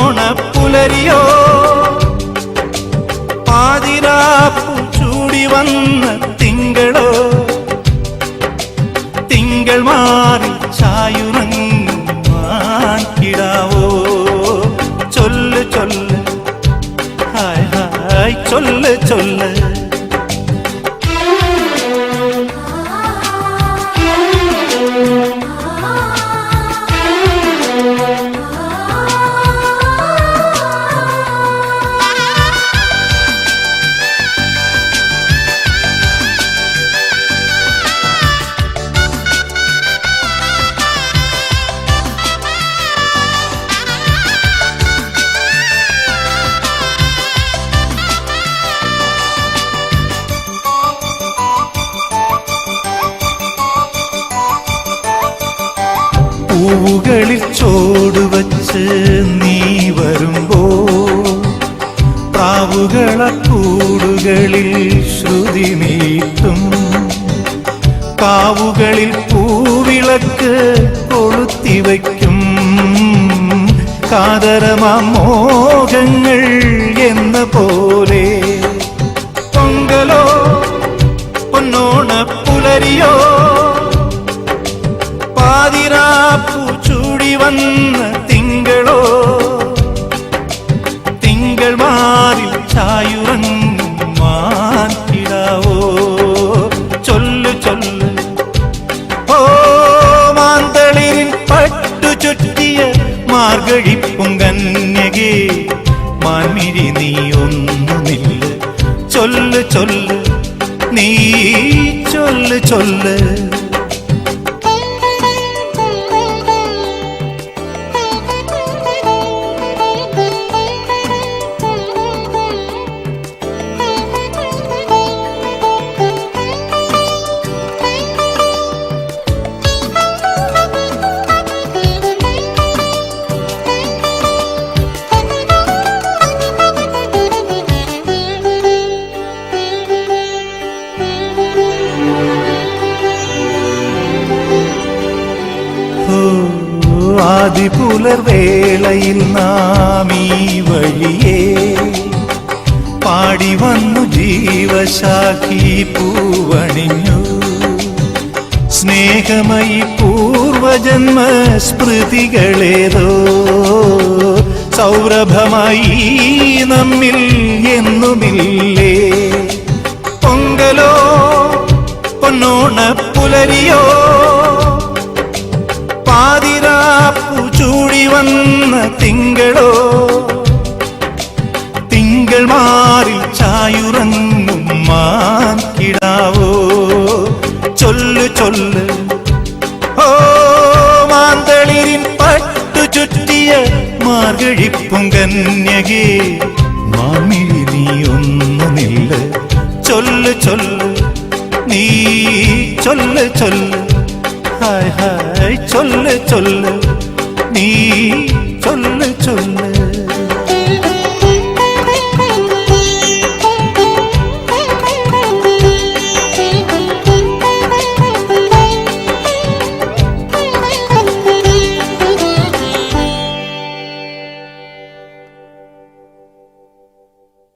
പൊന്നോണപ്പുലരിയോ പാതിരാപ്പു ചൂടി വന്ന തിങ്കളോ തിങ്കൾ മാറി ചായുറങ്ങാൻ കിടാവോ ചൊല്ല് ചൊല്ല് ഹായ് ഹായ് ചൊല്ല് ചൊല്ല് പൂവുകളിൽ ചോടുവച്ച് നീ വരുമ്പോ പ്രാവുകളക്കൂടുകളിൽ ശ്രുതി നീട്ടും കാവുകളിൽ പൂവിളക്ക് കൊളുത്തിവയ്ക്കും കാതരമാം മോഹങ്ങൾ എന്ന പോലെ പൊങ്കലോ പൊന്നോണപ്പുലരിയോ പാതിരാപ്പു ചൂടി വന്ന തിങ്കളോ തിങ്കൾ മാറി ചായുറങ്ങാൻ കിടാവോ ചൊല്ല് ചൊല്ല് ഓ മാന്തളിരിൻ പട്ടു ചുറ്റിയ മാർഗഴിപ്പുങ്കന്യകേ മാൻമിഴി നീ ഒന്നുമില്ല ചൊല്ല് ചൊല്ല് നീ ചൊല്ല് ചൊല്ല് ആദിപുലർവേളയിൽ നാം ഈ വഴിയേ പാടി വന്നു ജീവശാഖി പൂവണിഞ്ഞു സ്നേഹമയി പൂർവജന്മ സ്മൃതികളേതോ സൗരഭമായി നമ്മിൽ എന്നുമില്ലേ പൊങ്കലോ പൊന്നോണപ്പുലരിയോ പാതിരാപ്പു ചൂടി വന്ന തിങ്കളോ തിങ്കൾ മാറി ചായുറങ്ങും മാൻ കിടാവോ ചൊല്ല് ചൊല്ല് ഓ മാന്തളിരിൻ പട്ടു ചുറ്റിയ മാർഗഴിപ്പുങ്കന്യകേ മാമിഴി നീ ഒന്നുമില്ല ചൊല്ല് ചൊല്ല് നീ ചൊല്ല് ചൊല്ല് ഹായ് ഹായ് ചൊല്ല് ചൊല്ല് നീ ചൊല്ല് ചൊല്ല്